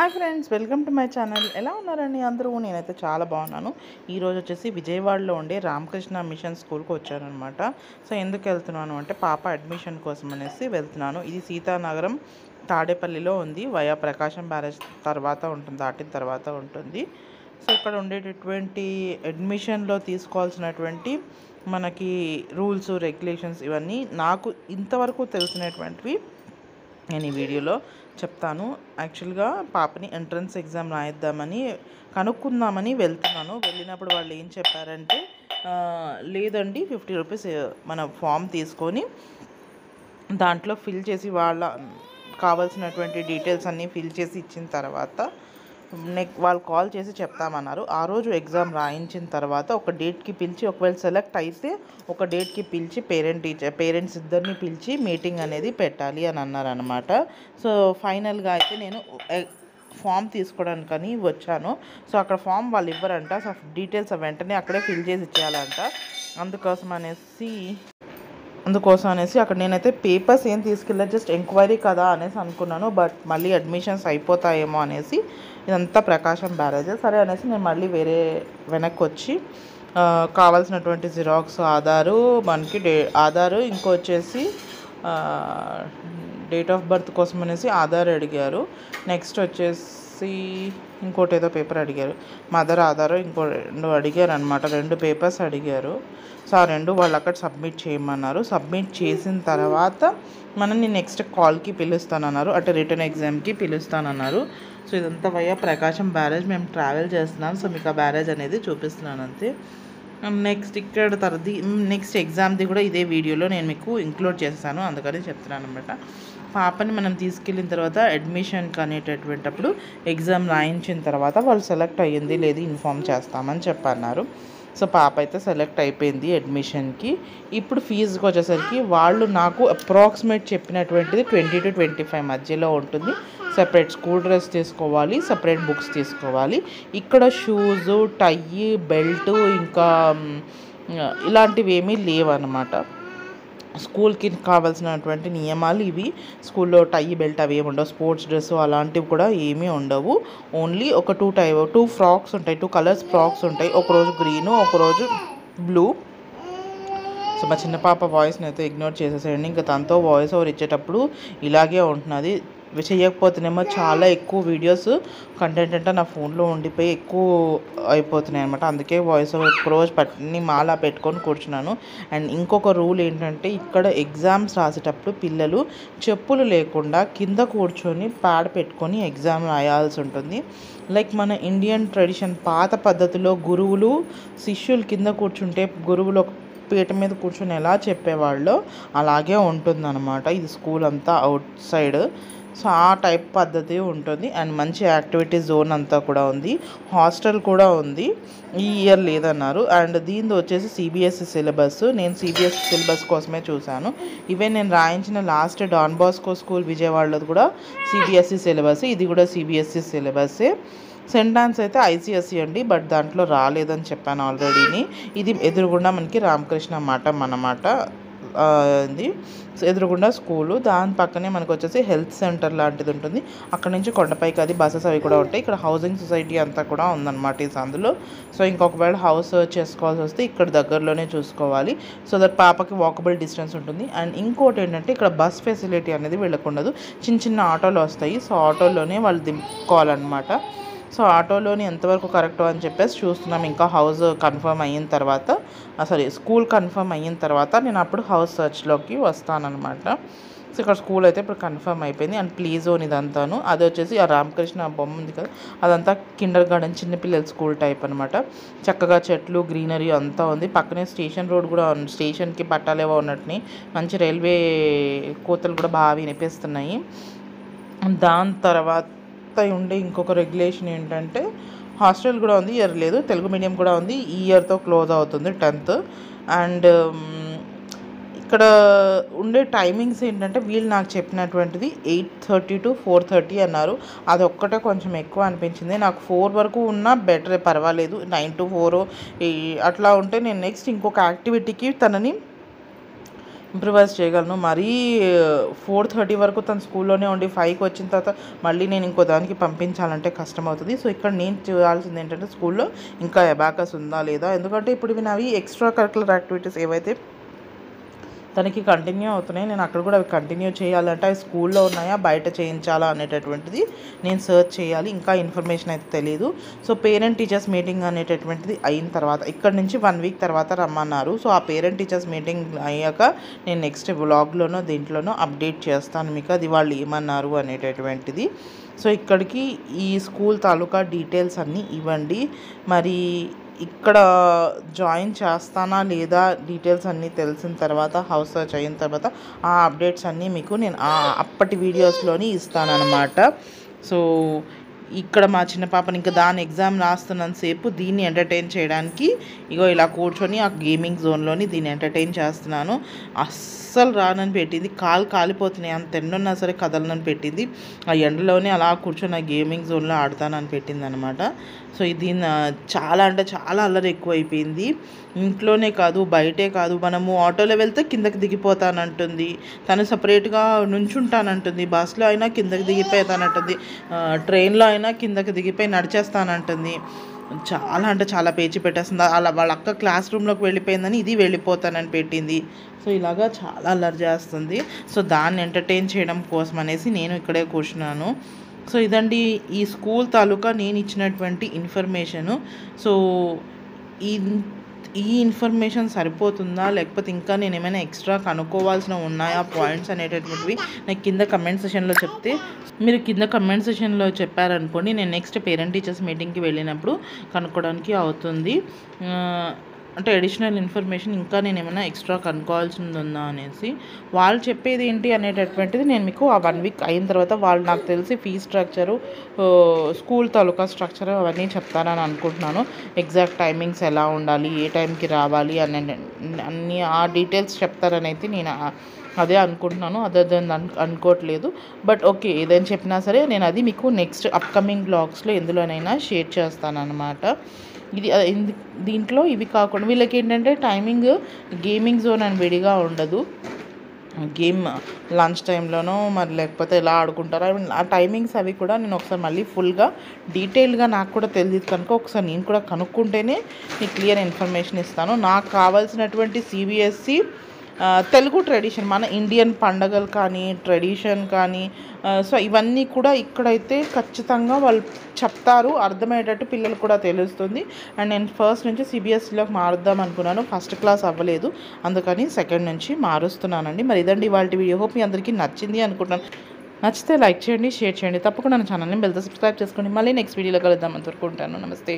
Hi friends, welcome to my channel. ఎలా ఉన్నారండి అందరూ? నేనైతే చాలా బాగున్నాను. ఈరోజు వచ్చేసి విజయవాడలో ఉండే రామకృష్ణ మిషన్ స్కూల్కి వచ్చానమాట. సో ఎందుకు వెళ్తున్నాను అంటే పాప అడ్మిషన్ కోసం అనేసి వెళ్తున్నాను. ఇది సీతానగరం తాడేపల్లిలో ఉంది. వయా ప్రకాశం బ్యారేజ్ తర్వాత ఉంటుంది, దాటిన తర్వాత ఉంటుంది. సో ఇక్కడ ఉండేటటువంటి అడ్మిషన్లో తీసుకోవాల్సినటువంటి మనకి రూల్స్, రెగ్యులేషన్స్ ఇవన్నీ నాకు ఇంతవరకు తెలిసినటువంటివి నేను ఈ వీడియోలో చెప్తాను. యాక్చువల్గా పాపని ఎంట్రన్స్ ఎగ్జామ్ రాయిద్దామని కనుక్కుందామని వెళ్తున్నాను. వెళ్ళినప్పుడు వాళ్ళు ఏం చెప్పారంటే లేదండి, 50 రూపీస్ మన ఫామ్ తీసుకొని దాంట్లో ఫిల్ చేసి వాళ్ళ కావాల్సినటువంటి డీటెయిల్స్ అన్నీ ఫిల్ చేసి ఇచ్చిన తర్వాత వాళ్ళు కాల్ చేసి చెప్తామన్నారు. ఆ రోజు ఎగ్జామ్ రాయించిన తర్వాత ఒక డేట్కి పిలిచి, ఒకవేళ సెలెక్ట్ అయితే ఒక డేట్కి పిలిచి పేరెంట్స్ ఇద్దరిని పిలిచి మీటింగ్ అనేది పెట్టాలి అని అన్నారనమాట. సో ఫైనల్గా అయితే నేను ఫామ్ తీసుకోవడానికని వచ్చాను. సో అక్కడ ఫామ్ వాళ్ళు ఇవ్వరంట. సో డీటెయిల్స్ వెంటనే అక్కడే ఫిల్ చేసి ఇచ్చేయాలంట. అందుకోసం అనేసి అక్కడ నేనైతే పేపర్స్ ఏం తీసుకెళ్ళలేదు, జస్ట్ ఎంక్వైరీ కదా అనేసి అనుకున్నాను. బట్ మళ్ళీ అడ్మిషన్స్ అయిపోతాయేమో అనేసి, ఇదంతా ప్రకాశం బ్యారేజ్ సరే అనేసి నేను మళ్ళీ వెనక్కి వచ్చి కావాల్సినటువంటి జిరాక్స్, మనకి ఆధారు, ఇంకో వచ్చేసి డేట్ ఆఫ్ బర్త్ కోసం అనేసి ఆధార్ అడిగారు. నెక్స్ట్ వచ్చేసి ఇంకోటి ఏదో పేపర్ అడిగారు, మదర్ ఆధార్ ఇంకో 2 అడిగారు అనమాట. 2 పేపర్స్ అడిగారు. సో ఆ 2 వాళ్ళు అక్కడ సబ్మిట్ చేయమన్నారు. సబ్మిట్ చేసిన తర్వాత మనల్ని నెక్స్ట్ కాల్కి పిలుస్తానన్నారు, అంటే రిటర్న్ ఎగ్జామ్కి పిలుస్తానన్నారు. సో ఇదంతా వయా ప్రకాశం బ్యారేజ్ మేము ట్రావెల్ చేస్తున్నాం. సో మీకు ఆ బ్యారేజ్ అనేది చూపిస్తున్నాను అంతే. నెక్స్ట్ ఎగ్జామ్ది కూడా ఇదే వీడియోలో నేను మీకు ఇంక్లూడ్ చేస్తాను, అందుకని చెప్తున్నాను అనమాట. పాపని మనం తీసుకెళ్ళిన తర్వాత అడ్మిషన్కి అనేటటువంటిప్పుడు ఎగ్జామ్ రాయించిన తర్వాత వాళ్ళు సెలెక్ట్ అయ్యింది లేదు ఇన్ఫామ్ చేస్తామని చెప్పన్నారు. సో పాప అయితే సెలెక్ట్ అయిపోయింది అడ్మిషన్కి. ఇప్పుడు ఫీజుకి వచ్చేసరికి వాళ్ళు నాకు అప్రాక్సిమేట్ చెప్పినటువంటిది 20 to 25 మధ్యలో ఉంటుంది. సపరేట్ స్కూల్ డ్రెస్ తీసుకోవాలి, సపరేట్ బుక్స్ తీసుకోవాలి. ఇక్కడ షూజు, టై, బెల్ట్ ఇంకా ఇలాంటివి ఏమీ లేవన్నమాట. స్కూల్కి కావాల్సినటువంటి నియమాలు ఇవి. స్కూల్లో టై, బెల్ట్ అవి ఏమి ఉండవు. స్పోర్ట్స్ డ్రెస్ అలాంటివి కూడా ఏమీ ఉండవు. ఓన్లీ ఒక 2 ఫ్రాక్స్ ఉంటాయి, 2 కలర్స్ ఫ్రాక్స్ ఉంటాయి. ఒకరోజు గ్రీను, ఒకరోజు బ్లూ. సో మా చిన్న పాప వాయిస్ని అయితే ఇగ్నోర్ చేసేసేయండి. ఇంకా తనతో వాయిస్ ఓవర్ ఇచ్చేటప్పుడు ఇలాగే ఉంటున్నది. చేయకపోతేనేమో చాలా ఎక్కువ వీడియోస్ కంటెంట్ అంటే నా ఫోన్లో ఉండిపోయి ఎక్కువ అయిపోతున్నాయి అనమాట. అందుకే వాయిస్ ఓవర్ రోజు మాలా పెట్టుకొని కూర్చున్నాను. అండ్ ఇంకొక రూల్ ఏంటంటే, ఇక్కడ ఎగ్జామ్స్ రాసేటప్పుడు పిల్లలు చెప్పులు లేకుండా కింద కూర్చొని ప్యాడ్ పెట్టుకొని ఎగ్జామ్ రాయాల్సి ఉంటుంది. లైక్ మన ఇండియన్ ట్రెడిషన్ పాత పద్ధతిలో గురువులు శిష్యులు కింద కూర్చుంటే గురువులు పీట మీద కూర్చొని ఎలా చెప్పేవాళ్ళో అలాగే ఉంటుందన్నమాట. ఇది స్కూల్ అంతా అవుట్ సైడ్. సో ఆ టైప్ పద్ధతి ఉంటుంది. అండ్ మంచి యాక్టివిటీ జోన్ అంతా కూడా ఉంది. హాస్టల్ కూడా ఉంది. ఈ ఇయర్ లేదన్నారు. అండ్ దీనిది వచ్చేసి సిబిఎస్ఈ సిలబస్. నేను సిబిఎస్ఈ సిలబస్ కోసమే చూశాను. ఈవెన్ నేను రాయించిన లాస్ట్ డాన్ బాస్కో స్కూల్ విజయవాడలో కూడా సిబిఎస్ఈ సిలబస్, ఇది కూడా సిబిఎస్ఈ సిలబస్సే. సెంటాన్స్ అయితే ఐసిఎస్ఈ అండి, బట్ దాంట్లో రాలేదని చెప్పాను ఆల్రెడీని. ఇది ఎదురుగుండా మనకి రామకృష్ణ మఠం అన్నమాట. ఇది ఎదురుగుండా స్కూలు, దాని పక్కనే మనకు వచ్చేసి హెల్త్ సెంటర్ లాంటిది ఉంటుంది. అక్కడ నుంచి కొండపైకి అది బస్సెస్ అవి కూడా ఉంటాయి. ఇక్కడ హౌసింగ్ సొసైటీ అంతా కూడా ఉందన్నమాట ఈ సందులో. సో ఇంకొకవేళ హౌస్ చేసుకోవాల్సి వస్తే ఇక్కడ దగ్గరలోనే చూసుకోవాలి. సో దట్ పాపకి వాకబుల్ డిస్టెన్స్ ఉంటుంది. అండ్ ఇంకోటి ఏంటంటే, ఇక్కడ బస్ ఫెసిలిటీ అనేది వీళ్ళకుండదు. చిన్న ఆటోలు వస్తాయి. సో ఆటోలోనే వాళ్ళు దింపుకోవాలన్నమాట. సో ఆటోలోని ఎంతవరకు కరెక్ట్ అని చెప్పేసి చూస్తున్నాం. ఇంకా హౌస్ కన్ఫర్మ్ అయిన తర్వాత, స్కూల్ కన్ఫర్మ్ అయిన తర్వాత నేను అప్పుడు హౌస్ సర్చ్లోకి వస్తానన్నమాట. సో ఇక్కడ స్కూల్ అయితే ఇప్పుడు కన్ఫర్మ్ అయిపోయింది. అండ్ ప్లే జోన్ ఇదంతాను. అది వచ్చేసి ఆ రామకృష్ణ బొమ్మ ఉంది కదా, అదంతా కిండర్ గార్డెన్ చిన్నపిల్లల స్కూల్ టైప్ అనమాట. చక్కగా చెట్లు, గ్రీనరీ అంతా ఉంది. పక్కనే స్టేషన్ రోడ్ కూడా ఉంది. స్టేషన్కి పట్టాలేవో ఉన్నట్టుని మంచి రైల్వే కోతలు కూడా బాగా వినిపిస్తున్నాయి. దాని తర్వాత ఉండే ఇంకొక రెగ్యులేషన్ ఏంటంటే, హాస్టల్ కూడా ఉంది, ఇయర్ లేదు. తెలుగు మీడియం కూడా ఉంది, ఈ ఇయర్తో క్లోజ్ అవుతుంది 10th. అండ్ ఇక్కడ ఉండే టైమింగ్స్ ఏంటంటే, వీళ్ళు నాకు చెప్పినటువంటిది 8:30 to 4:30 అన్నారు. అది ఒక్కటే కొంచెం ఎక్కువ అనిపించింది నాకు. 4 వరకు ఉన్నా బెటర్, పర్వాలేదు. 9 to 4 అట్లా ఉంటే నేను నెక్స్ట్ ఇంకొక యాక్టివిటీకి తనని ఇంప్రూవైజ్ చేయగలను. మరీ 4:30 వరకు తను స్కూల్లోనే ఉండి 5కి వచ్చిన తర్వాత మళ్ళీ నేను ఇంకో దానికి పంపించాలంటే కష్టమవుతుంది. సో ఇక్కడ నేను చేయాల్సింది ఏంటంటే స్కూల్లో ఇంకా అబాకస్ ఉందా లేదా, ఎందుకంటే ఇప్పుడు ఇవి నావి ఎక్స్ట్రా కరికులర్ యాక్టివిటీస్ ఏవైతే తనకి కంటిన్యూ అవుతున్నాయి, నేను అక్కడ కూడా అవి కంటిన్యూ చేయాలంటే అవి స్కూల్లో ఉన్నాయా బయట చేయించాలా అనేటటువంటిది నేను సర్చ్ చేయాలి. ఇంకా ఇన్ఫర్మేషన్ అయితే తెలియదు. సో పేరెంట్ టీచర్స్ మీటింగ్ అనేటటువంటిది అయిన తర్వాత ఇక్కడ నుంచి 1 వీక్ తర్వాత రమ్మన్నారు. సో ఆ పేరెంట్ టీచర్స్ మీటింగ్ అయ్యాక నేను నెక్స్ట్ వ్లాగ్లోనో దీంట్లోనో అప్డేట్ చేస్తాను మీకు అది వాళ్ళు ఏమన్నారు అనేటటువంటిది. సో ఇక్కడికి ఈ స్కూల్ తాలూకా డీటెయిల్స్ అన్నీ ఇవ్వండి. మరి ఇక్కడ జాయిన్ చేస్తానా లేదా డీటెయిల్స్ అన్నీ తెలిసిన తర్వాత హౌస్ సర్చ్ అయిన తర్వాత ఆ అప్డేట్స్ అన్నీ మీకు నేను అప్పటి వీడియోస్లోని ఇస్తానన్నమాట. సో ఇక్కడ మా చిన్న పాపని ఇంకా దాని ఎగ్జామ్ రాస్తున్నంతసేపు దీన్ని ఎంటర్టైన్ చేయడానికి ఇగో ఇలా కూర్చొని ఆ గేమింగ్ జోన్లోని దీన్ని ఎంటర్టైన్ చేస్తున్నాను. అస్సలు రానని పెట్టింది, కాలు కాలిపోతున్నాయి, అంత ఎండున్నా సరే కదలనని పెట్టింది. ఆ ఎండలోనే అలా కూర్చొని ఆ గేమింగ్ జోన్లో ఆడతానని పెట్టింది అనమాట. సో ఇది చాలా అంటే చాలా అల్లరి ఎక్కువైపోయింది. ఇంట్లోనే కాదు బయటే కాదు, మనము ఆటోలో వెళ్తే కిందకి దిగిపోతానంటుంది, తను సపరేట్గా నుంచుంటానంటుంది, బస్సులో అయినా కిందకి దిగిపోతానంటుంది, ట్రైన్లో అయినా కిందకి దిగిపోయి నడిచేస్తానంటుంది. చాలా అంటే చాలా పేచి పెట్టేస్తుంది. అలా వాళ్ళ అక్క క్లాస్ రూమ్లోకి వెళ్ళిపోయిందని ఇది వెళ్ళిపోతానని పెట్టింది. సో ఇలాగా చాలా అల్లరి చేస్తుంది. సో దాన్ని ఎంటర్టైన్ చేయడం కోసం అనేసి నేను ఇక్కడే కూర్చున్నాను. సో ఇదండి ఈ స్కూల్ తాలూకా నేను ఇచ్చినటువంటి ఇన్ఫర్మేషను. సో ఈ ఇన్ఫర్మేషన్ సరిపోతుందా లేకపోతే ఇంకా నేను ఏమైనా ఎక్స్ట్రా కనుక్కోవాల్సిన ఉన్నాయా పాయింట్స్ అనేటటువంటివి నాకు కింద కమెంట్ సెషన్లో చెప్తే, మీరు కింద కమెంట్ సెషన్లో చెప్పారనుకోండి నేను నెక్స్ట్ పేరెంట్ టీచర్స్ మీటింగ్కి వెళ్ళినప్పుడు కనుక్కోవడానికి అవుతుంది. అంటే అడిషనల్ ఇన్ఫర్మేషన్ ఇంకా నేను ఏమైనా ఎక్స్ట్రా కనుక్కోవాల్సింది ఉందా అనేసి. వాళ్ళు చెప్పేది ఏంటి అనేటటువంటిది నేను మీకు ఆ 1 వీక్ అయిన తర్వాత వాళ్ళు నాకు తెలిసి ఫీ స్ట్రక్చరు, స్కూల్ తాలూకా స్ట్రక్చర్ అవన్నీ చెప్తారని అనుకుంటున్నాను. ఎగ్జాక్ట్ టైమింగ్స్ ఎలా ఉండాలి, ఏ టైంకి రావాలి అన్ని ఆ డీటెయిల్స్ చెప్తారని అయితే నేను అదే అనుకుంటున్నాను. అనుకోవట్లేదు. బట్ ఓకే, ఏదైనా చెప్పినా సరే నేను అది మీకు నెక్స్ట్ అప్కమింగ్ బ్లాగ్స్లో ఎందులోనైనా షేర్ చేస్తాను అన్నమాట. దీంట్లో ఇవి కాకుండా వీళ్ళకి ఏంటంటే టైమింగ్ గేమింగ్ జోన్ అని విడిగా ఉండదు. గేమ్ లంచ్ టైంలోనో మరి లేకపోతే ఎలా ఆడుకుంటారో ఆ టైమింగ్స్ అవి కూడా నేను ఒకసారి మళ్ళీ ఫుల్గా డీటెయిల్గా నాకు కూడా తెలియదు కనుక ఒకసారి నేను కూడా కనుక్కుంటేనే మీకు క్లియర్ ఇన్ఫర్మేషన్ ఇస్తాను. నాకు కావాల్సినటువంటి CBSE తెలుగు ట్రెడిషన్, మన ఇండియన్ పండగలు కానీ ట్రెడిషన్ కానీ, సో ఇవన్నీ కూడా ఇక్కడైతే ఖచ్చితంగా వాళ్ళు చెప్తారు, అర్థమయ్యేటట్టు పిల్లలకు కూడా తెలుస్తుంది. అండ్ నేను ఫస్ట్ నుంచి CBSEలోకి మారుద్దాం అనుకున్నాను, ఫస్ట్ క్లాస్ అవ్వలేదు, అందుకని సెకండ్ నుంచి మారుస్తున్నానండి. మరి ఇదండి ఇవాళ వీడియో. హోప్ మీ అందరికీ నచ్చింది అనుకుంటున్నాను. నచ్చితే లైక్ చేయండి, షేర్ చేయండి, తప్పకుండా నా ఛానల్ని బెల్తో సబ్స్క్రైబ్ చేసుకోండి. మళ్ళీ నెక్స్ట్ వీడియోలో కలుద్దాం. అంతవరకు ఉంటాను. నమస్తే.